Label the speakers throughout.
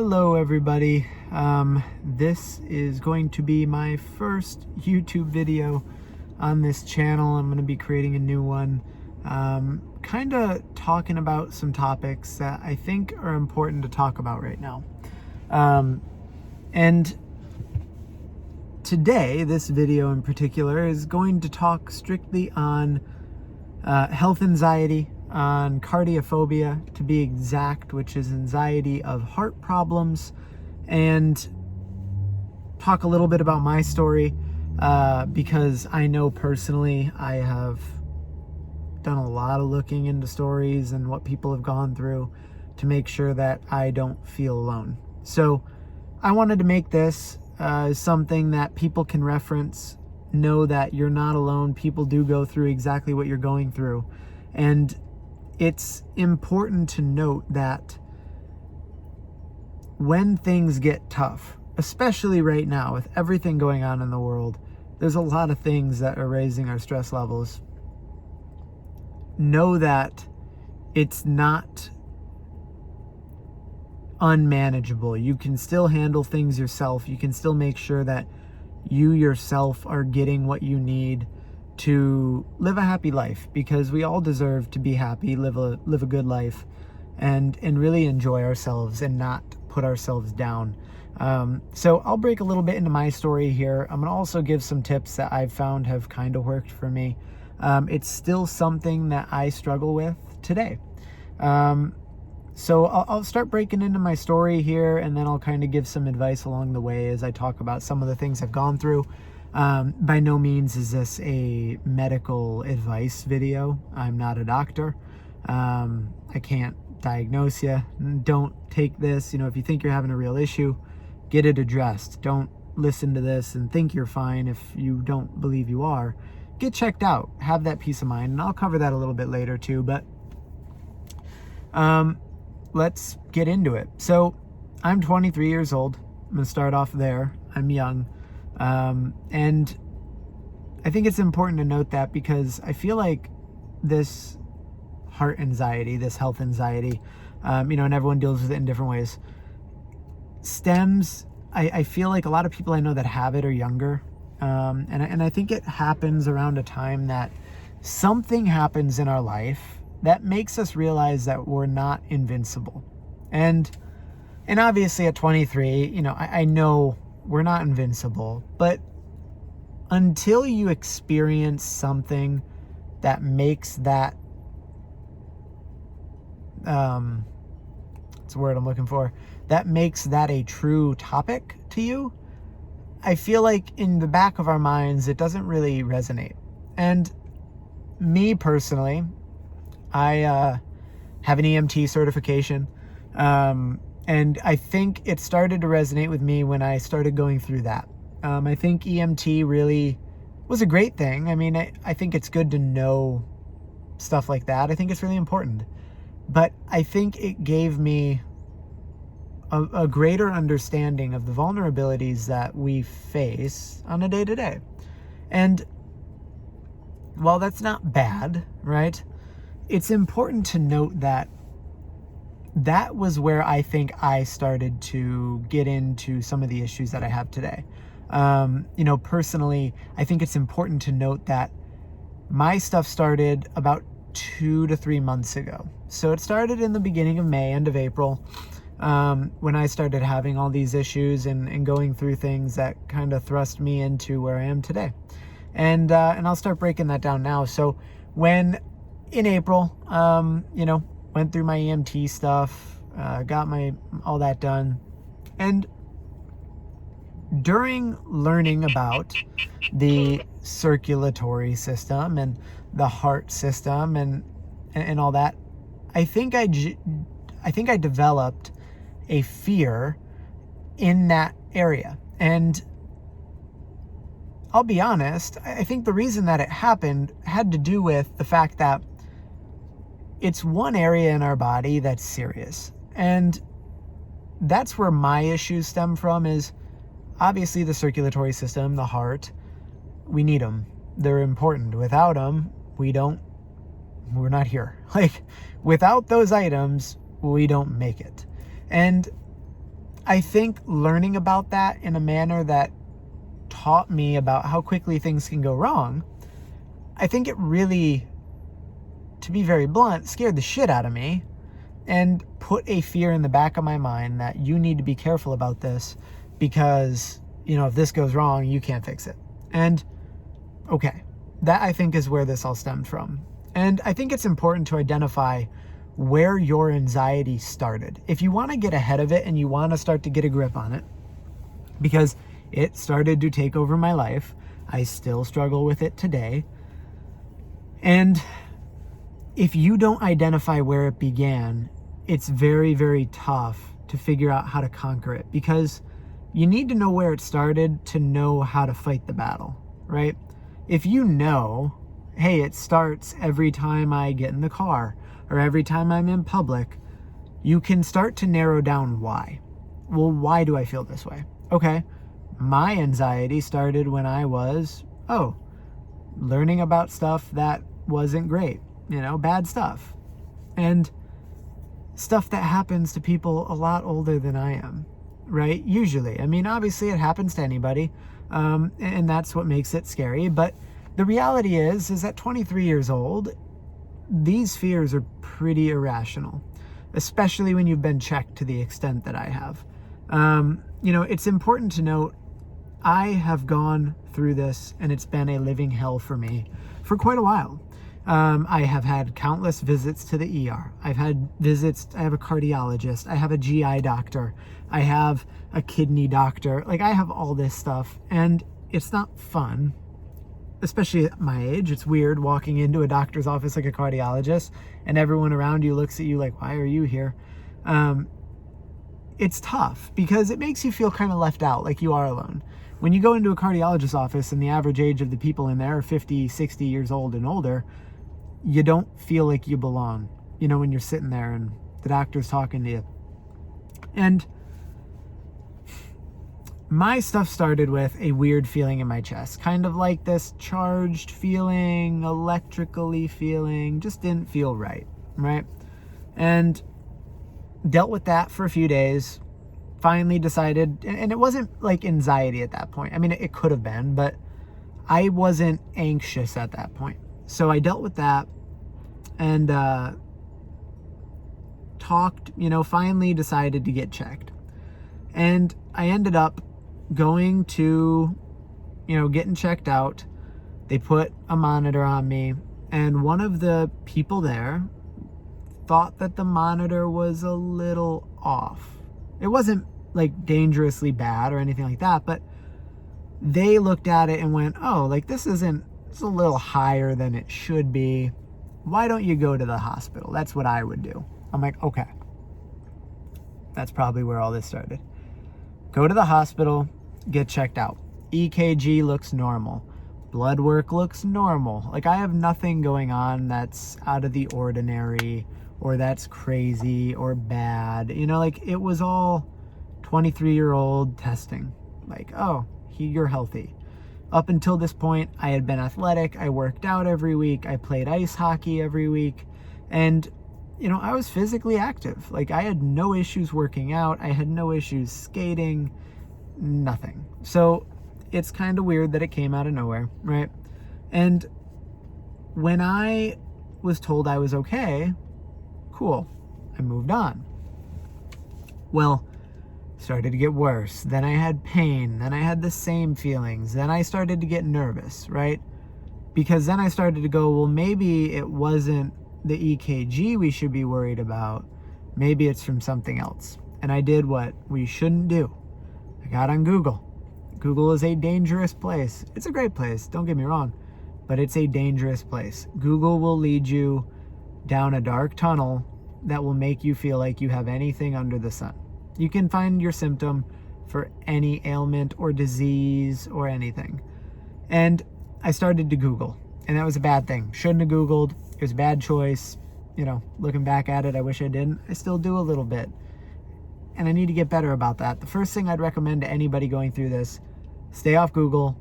Speaker 1: Hello everybody. This is going to be my first YouTube video on this channel. I'm going to be creating a new one, kind of talking about some topics that I think are important to talk about right now. And today, this video in particular is going to talk strictly on health anxiety, on cardiophobia to be exact, which is anxiety of heart problems, and talk a little bit about my story because I know personally I have done a lot of looking into stories and what people have gone through to make sure that I don't feel alone. So I wanted to make this something that people can reference, know that you're not alone. People do go through exactly what you're going through. And it's important to note that when things get tough, especially right now with everything going on in the world, there's a lot of things that are raising our stress levels. Know that it's not unmanageable. You can still handle things yourself. You can still make sure that you yourself are getting what you need to live a happy life, because we all deserve to be happy, live a good life, and really enjoy ourselves and not put ourselves down. So I'll break a little bit into my story here. I'm gonna also give some tips that I've found have kind of worked for me. It's still something that I struggle with today. So I'll start breaking into my story here, and then I'll kind of give some advice along the way as I talk about some of the things I've gone through. By no means is this a medical advice video. I'm not a doctor. I can't diagnose you. Don't take this. If you think you're having a real issue, get it addressed. Don't listen to this and think you're fine if you don't believe you are. Get checked out. Have that peace of mind. And I'll cover that a little bit later too. But let's get into it. So I'm 23 years old. I'm going to start off there. I'm young. And I think it's important to note that, because I feel like this heart anxiety, this health anxiety, and everyone deals with it in different ways, stems, I feel like a lot of people I know that have it are younger. And I think it happens around a time that something happens in our life that makes us realize that we're not invincible. And obviously at 23, I know we're not invincible, but until you experience something that makes that, what's the word I'm looking for, that makes that a true topic to you, I feel like in the back of our minds, it doesn't really resonate. And me personally, I have an EMT certification, and I think it started to resonate with me when I started going through that. I think EMT really was a great thing. I mean, I think it's good to know stuff like that. I think it's really important. But I think it gave me a greater understanding of the vulnerabilities that we face on a day-to-day. And while that's not bad, right, it's important to note that that was where I think I started to get into some of the issues that I have today. Personally, I think it's important to note that my stuff started about 2 to 3 months ago. So it started in the beginning of May, end of April, when I started having all these issues and going through things that kind of thrust me into where I am today. And I'll start breaking that down now. So when in April, went through my EMT stuff, got all that done. And during learning about the circulatory system and the heart system and all that, I think I developed a fear in that area. And I'll be honest, I think the reason that it happened had to do with the fact that it's one area in our body that's serious. And that's where my issues stem from, is obviously the circulatory system, the heart. We need them. They're important. Without them, we're not here. Like, without those items, we don't make it. And I think learning about that in a manner that taught me about how quickly things can go wrong, I think it really, to be very blunt, scared the shit out of me and put a fear in the back of my mind that you need to be careful about this because, if this goes wrong, you can't fix it. And okay, that I think is where this all stemmed from. And I think it's important to identify where your anxiety started. If you want to get ahead of it and you want to start to get a grip on it, because it started to take over my life. I still struggle with it today. And if you don't identify where it began, it's very, very tough to figure out how to conquer it, because you need to know where it started to know how to fight the battle, right? If you know, hey, it starts every time I get in the car or every time I'm in public, you can start to narrow down why. Well, why do I feel this way? Okay, my anxiety started when I was, learning about stuff that wasn't great, bad stuff. And stuff that happens to people a lot older than I am, right? Usually. I mean, obviously it happens to anybody, and that's what makes it scary. But the reality is at 23 years old, these fears are pretty irrational, especially when you've been checked to the extent that I have. It's important to note, I have gone through this and it's been a living hell for me for quite a while. I have had countless visits to the ER. I've had visits, I have a cardiologist, I have a GI doctor, I have a kidney doctor. Like, I have all this stuff, and it's not fun, especially at my age. It's weird walking into a doctor's office like a cardiologist and everyone around you looks at you like, why are you here? It's tough because it makes you feel kind of left out, like you are alone. When you go into a cardiologist's office and the average age of the people in there are 50, 60 years old and older, you don't feel like you belong, when you're sitting there and the doctor's talking to you. And my stuff started with a weird feeling in my chest, kind of like this charged feeling, electrically feeling, just didn't feel right? And dealt with that for a few days, finally decided, and it wasn't like anxiety at that point. I mean, it could have been, but I wasn't anxious at that point. So I dealt with that and finally decided to get checked. And I ended up going to, getting checked out. They put a monitor on me, and one of the people there thought that the monitor was a little off. It wasn't like dangerously bad or anything like that, but they looked at it and went, it's a little higher than it should be. Why don't you go to the hospital? That's what I would do. I'm like, okay. That's probably where all this started. Go to the hospital, get checked out. EKG looks normal. Blood work looks normal. Like, I have nothing going on that's out of the ordinary or that's crazy or bad. It was all 23-year-old testing. Like, you're healthy. Up until this point, I had been athletic. I worked out every week. I played ice hockey every week. And, I was physically active. Like, I had no issues working out. I had no issues skating. Nothing. So it's kind of weird that it came out of nowhere, right? And when I was told I was okay, cool, I moved on. Well, started to get worse. Then I had pain. Then I had the same feelings. Then I started to get nervous, right? Because then I started to go, well, maybe it wasn't the EKG we should be worried about. Maybe it's from something else. And I did what we shouldn't do. I got on Google. Google is a dangerous place. It's a great place, don't get me wrong, but it's a dangerous place. Google will lead you down a dark tunnel that will make you feel like you have anything under the sun. You can find your symptom for any ailment or disease or anything. And I started to Google, and that was a bad thing. Shouldn't have Googled. It was a bad choice. Looking back at it, I wish I didn't. I still do a little bit. And I need to get better about that. The first thing I'd recommend to anybody going through this, stay off Google.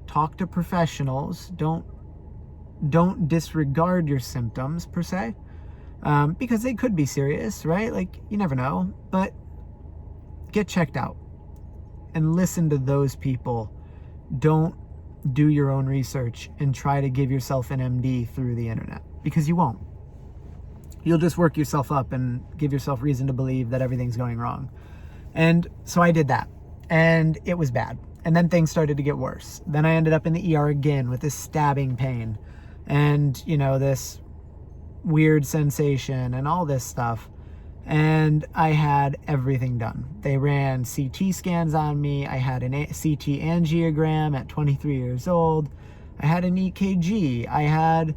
Speaker 1: Talk to professionals. Don't disregard your symptoms per se, because they could be serious, right? Like, you never know. But get checked out and listen to those people. Don't do your own research and try to give yourself an MD through the internet, because you won't. You'll just work yourself up and give yourself reason to believe that everything's going wrong. And so I did that, and it was bad. And then things started to get worse. Then I ended up in the ER again with this stabbing pain and, this weird sensation and all this stuff. And I had everything done. They ran CT scans on me. I had a CT angiogram at 23 years old. I had an EKG. I had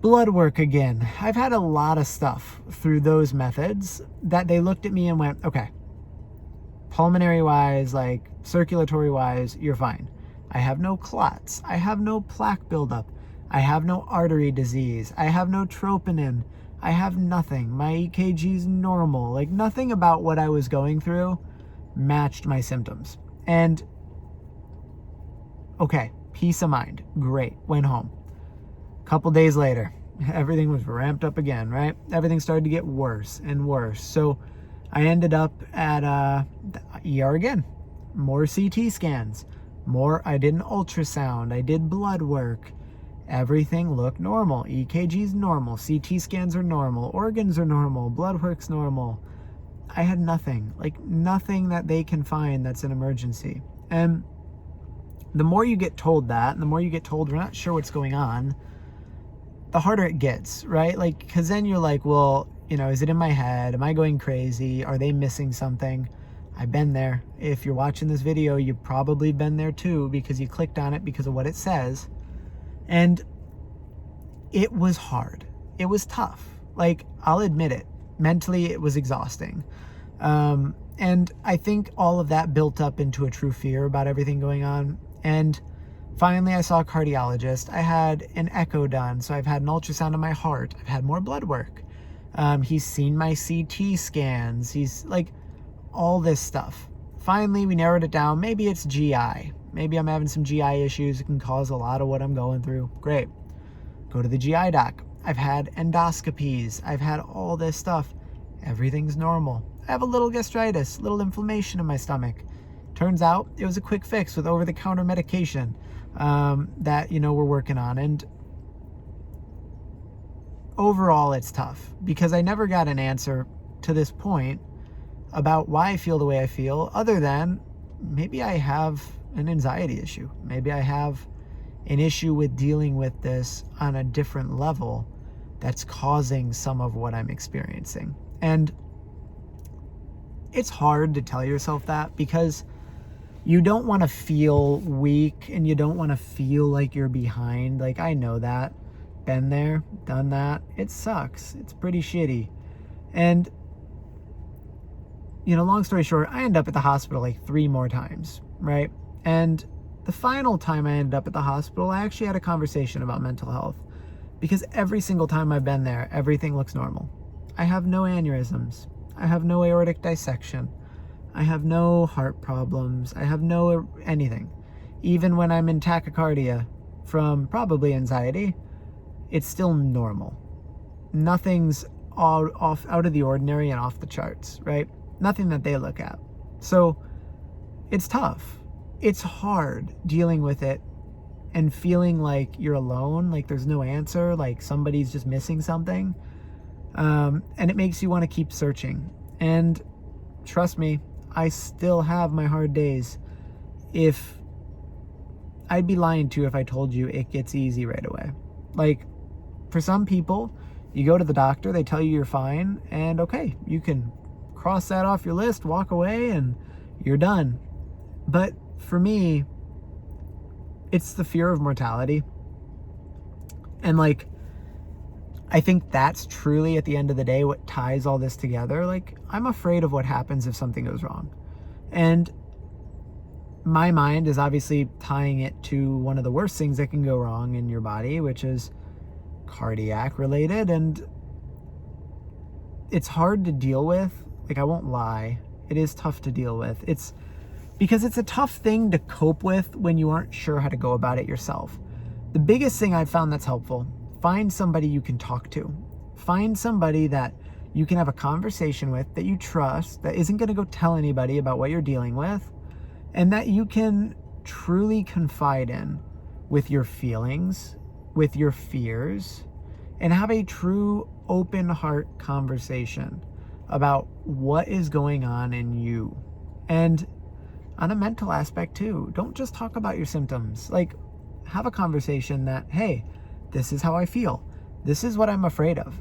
Speaker 1: blood work again. I've had a lot of stuff through those methods that they looked at me and went, okay, pulmonary wise, like circulatory wise, you're fine. I have no clots. I have no plaque buildup. I have no artery disease. I have no troponin. I have nothing. My EKG's normal. Like, nothing about what I was going through matched my symptoms. And okay, peace of mind. Great. Went home. Couple days later, everything was ramped up again, right? Everything started to get worse and worse. So I ended up at the ER again. More CT scans. I did an ultrasound. I did blood work. Everything looked normal. EKG's normal. CT scans are normal. Organs are normal. Blood work's normal. I had nothing. Like, nothing that they can find that's an emergency. And the more you get told that, and the more you get told we're not sure what's going on, the harder it gets, right? Like, because then you're like, well, is it in my head? Am I going crazy? Are they missing something? I've been there. If you're watching this video, you've probably been there too, because you clicked on it because of what it says. And it was hard. It was tough. Like, I'll admit it. Mentally, it was exhausting. And I think all of that built up into a true fear about everything going on. And finally, I saw a cardiologist. I had an echo done. So I've had an ultrasound of my heart. I've had more blood work. He's seen my CT scans. He's like all this stuff. Finally, we narrowed it down. Maybe it's GI. Maybe I'm having some GI issues. It can cause a lot of what I'm going through. Great. Go to the GI doc. I've had endoscopies. I've had all this stuff. Everything's normal. I have a little gastritis, little inflammation in my stomach. Turns out it was a quick fix with over-the-counter medication that, we're working on. And overall, it's tough because I never got an answer to this point about why I feel the way I feel, other than maybe I have an anxiety issue. Maybe I have an issue with dealing with this on a different level that's causing some of what I'm experiencing. And it's hard to tell yourself that because you don't want to feel weak and you don't want to feel like you're behind. Like, I know that. Been there, done that. It sucks. It's pretty shitty. And, long story short, I ended up at the hospital like 3 more times, right? And the final time I ended up at the hospital, I actually had a conversation about mental health because every single time I've been there, everything looks normal. I have no aneurysms. I have no aortic dissection. I have no heart problems. I have no anything. Even when I'm in tachycardia from probably anxiety, it's still normal. Nothing's out of the ordinary and off the charts, right? Nothing that they look at. So it's tough. It's hard dealing with it and feeling like you're alone, like there's no answer, like somebody's just missing something. And it makes you want to keep searching. And trust me, I still have my hard days. If I'd be lying to you if I told you it gets easy right away. Like, for some people, you go to the doctor, they tell you you're fine, and okay, you can cross that off your list, walk away, and you're done. But for me, it's the fear of mortality. And like, I think that's truly at the end of the day what ties all this together. Like, I'm afraid of what happens if something goes wrong. And my mind is obviously tying it to one of the worst things that can go wrong in your body, which is cardiac related. And it's hard to deal with. Like, I won't lie. It is tough to deal with. It's because it's a tough thing to cope with when you aren't sure how to go about it yourself. The biggest thing I've found that's helpful, find somebody you can talk to. Find somebody that you can have a conversation with, that you trust, that isn't going to go tell anybody about what you're dealing with, and that you can truly confide in with your feelings, with your fears, and have a true open heart conversation about what is going on in you. And on a mental aspect too, don't just talk about your symptoms. Like, have a conversation that, hey, this is how I feel. This is what I'm afraid of.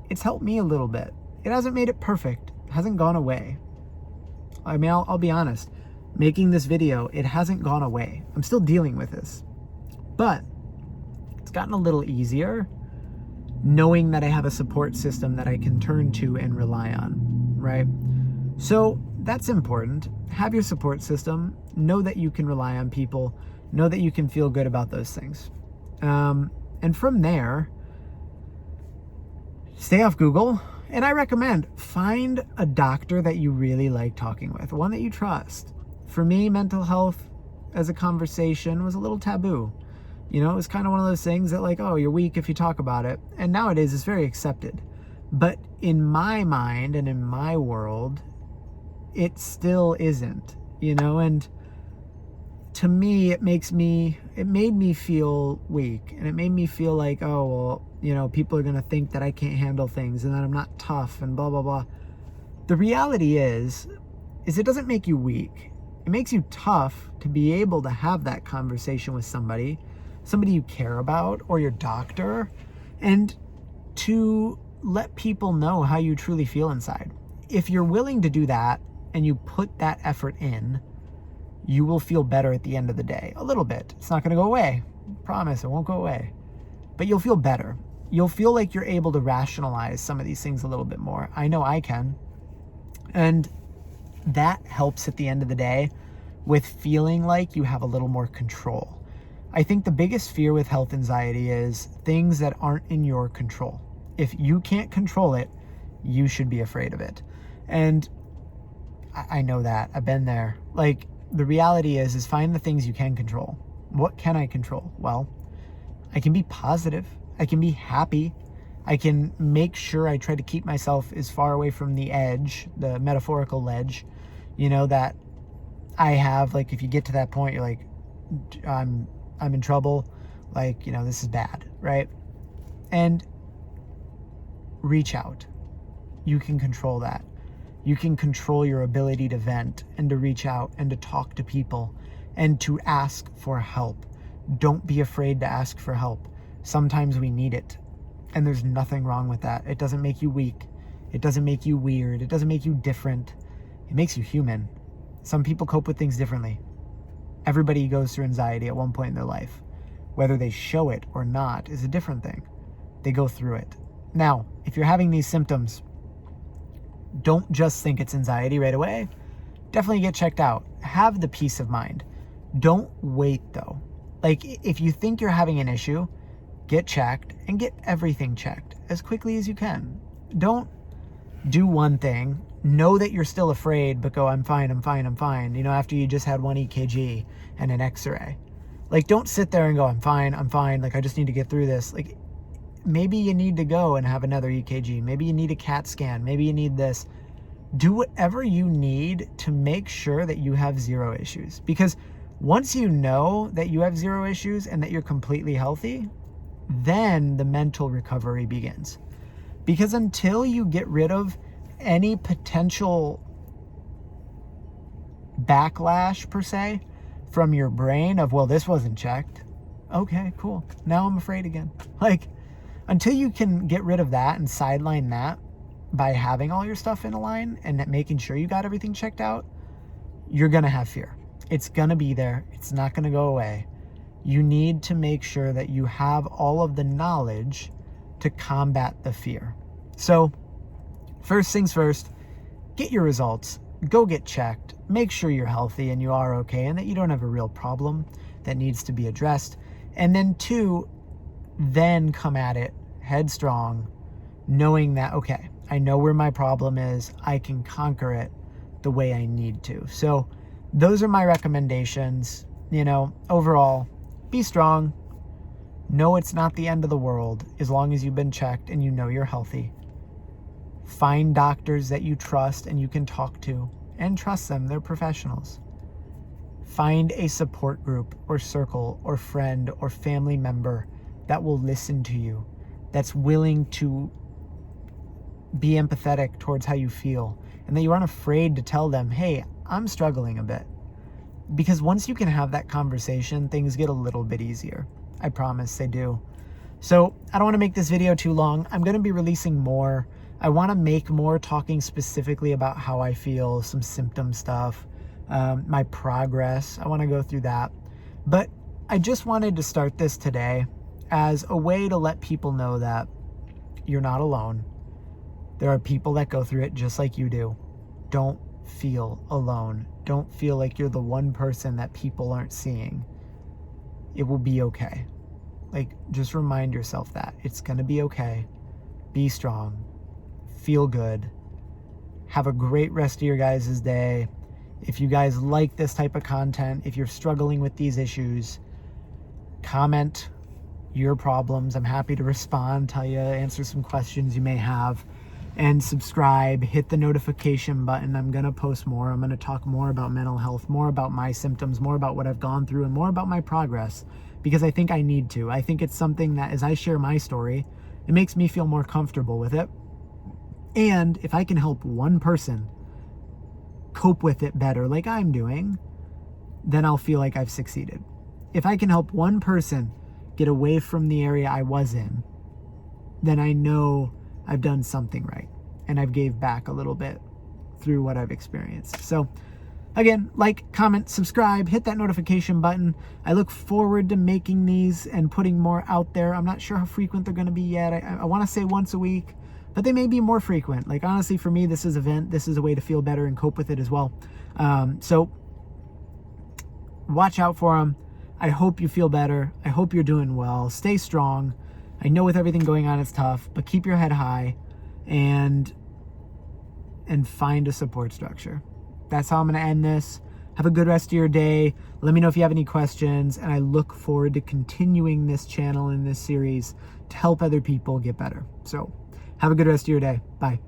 Speaker 1: It's helped me a little bit. It hasn't made it perfect. It hasn't gone away. I mean, I'll be honest. Making this video, it hasn't gone away. I'm still dealing with this. But it's gotten a little easier knowing that I have a support system that I can turn to and rely on, right? So that's important. Have your support system. Know that you can rely on people. Know that you can feel good about those things. And from there, stay off Google. And I recommend find a doctor that you really like talking with, one that you trust. For me, mental health as a conversation was a little taboo. You know, it was kind of one of those things that, like, oh, you're weak if you talk about it. And nowadays it's very accepted. But in my mind and in my world, it still isn't, you know, and to me, it made me feel weak, and it made me feel like, oh, well, you know, people are going to think that I can't handle things and that I'm not tough and blah, blah, blah. The reality is it doesn't make you weak. It makes you tough to be able to have that conversation with somebody you care about, or your doctor, and to let people know how you truly feel inside. If you're willing to do that and you put that effort in, you will feel better at the end of the day. A little bit. It's not going to go away. Promise, it won't go away. But you'll feel better. You'll feel like you're able to rationalize some of these things a little bit more. I know I can. And that helps at the end of the day with feeling like you have a little more control. I think the biggest fear with health anxiety is things that aren't in your control. If you can't control it, you should be afraid of it. And I know that. I've been there. Like, the reality is find the things you can control. What can I control? Well, I can be positive. I can be happy. I can make sure I try to keep myself as far away from the edge, the metaphorical ledge, you know, that I have. Like, if you get to that point, you're like, I'm in trouble. Like, you know, this is bad, right? And reach out. You can control that. You can control your ability to vent and to reach out and to talk to people and to ask for help. Don't be afraid to ask for help. Sometimes we need it, and there's nothing wrong with that. It doesn't make you weak. It doesn't make you weird. It doesn't make you different. It makes you human. Some people cope with things differently. Everybody goes through anxiety at one point in their life. Whether they show it or not is a different thing. They go through it. Now, if you're having these symptoms, don't just think it's anxiety right away. Definitely get checked out. Have the peace of mind. Don't wait though. Like, if you think you're having an issue, get checked and get everything checked as quickly as you can. Don't do one thing, know that you're still afraid, but go, I'm fine, you know, after you just had one EKG and an X-ray. Like, don't sit there and go, I'm fine, like, I just need to get through this. Like, maybe you need to go and have another EKG. Maybe you need a CAT scan. Maybe you need this. Do whatever you need to make sure that you have zero issues. Because once you know that you have zero issues and that you're completely healthy, then the mental recovery begins. Because until you get rid of any potential backlash, per se, from your brain of, well, this wasn't checked. Okay, cool. Now I'm afraid again. Like, until you can get rid of that and sideline that by having all your stuff in a line and making sure you got everything checked out, you're going to have fear. It's going to be there. It's not going to go away. You need to make sure that you have all of the knowledge to combat the fear. So, first things first, get your results. Go get checked. Make sure you're healthy and you are okay and that you don't have a real problem that needs to be addressed. And then 2, then come at it headstrong, knowing that, okay, I know where my problem is. I can conquer it the way I need to. So those are my recommendations. You know, overall, be strong. Know it's not the end of the world as long as you've been checked and you know you're healthy. Find doctors that you trust and you can talk to, and trust them, they're professionals. Find a support group or circle or friend or family member that will listen to you, that's willing to be empathetic towards how you feel, and that you aren't afraid to tell them, hey, I'm struggling a bit. Because once you can have that conversation, things get a little bit easier. I promise they do. So I don't want to make this video too long. I'm going to be releasing more. I want to make more talking specifically about how I feel, some symptom stuff, my progress. I want to go through that. But I just wanted to start this today as a way to let people know that you're not alone. There are people that go through it just like you do. Don't feel alone. Don't feel like you're the one person that people aren't seeing. It will be okay. Like, just remind yourself that it's going to be okay. Be strong. Feel good. Have a great rest of your guys' day. If you guys like this type of content, if you're struggling with these issues, comment your problems. I'm happy to respond, tell you, answer some questions you may have. And subscribe, hit the notification button. I'm going to post more. I'm going to talk more about mental health, more about my symptoms, more about what I've gone through, and more about my progress, because I think I need to. I think it's something that, as I share my story, it makes me feel more comfortable with it. And if I can help one person cope with it better, like I'm doing, then I'll feel like I've succeeded. If I can help one person get away from the area I was in, then I know I've done something right, and I've gave back a little bit through what I've experienced. So again, like, comment, subscribe, hit that notification button. I look forward to making these and putting more out there. I'm not sure how frequent they're going to be yet. I want to say once a week, but they may be more frequent. Like, honestly, for me, this is a vent. This is a way to feel better and cope with it as well. So watch out for them. I hope you feel better. I hope you're doing well. Stay strong. I know with everything going on, it's tough, but keep your head high and find a support structure. That's how I'm going to end this. Have a good rest of your day. Let me know if you have any questions, and I look forward to continuing this channel in this series to help other people get better. So have a good rest of your day. Bye.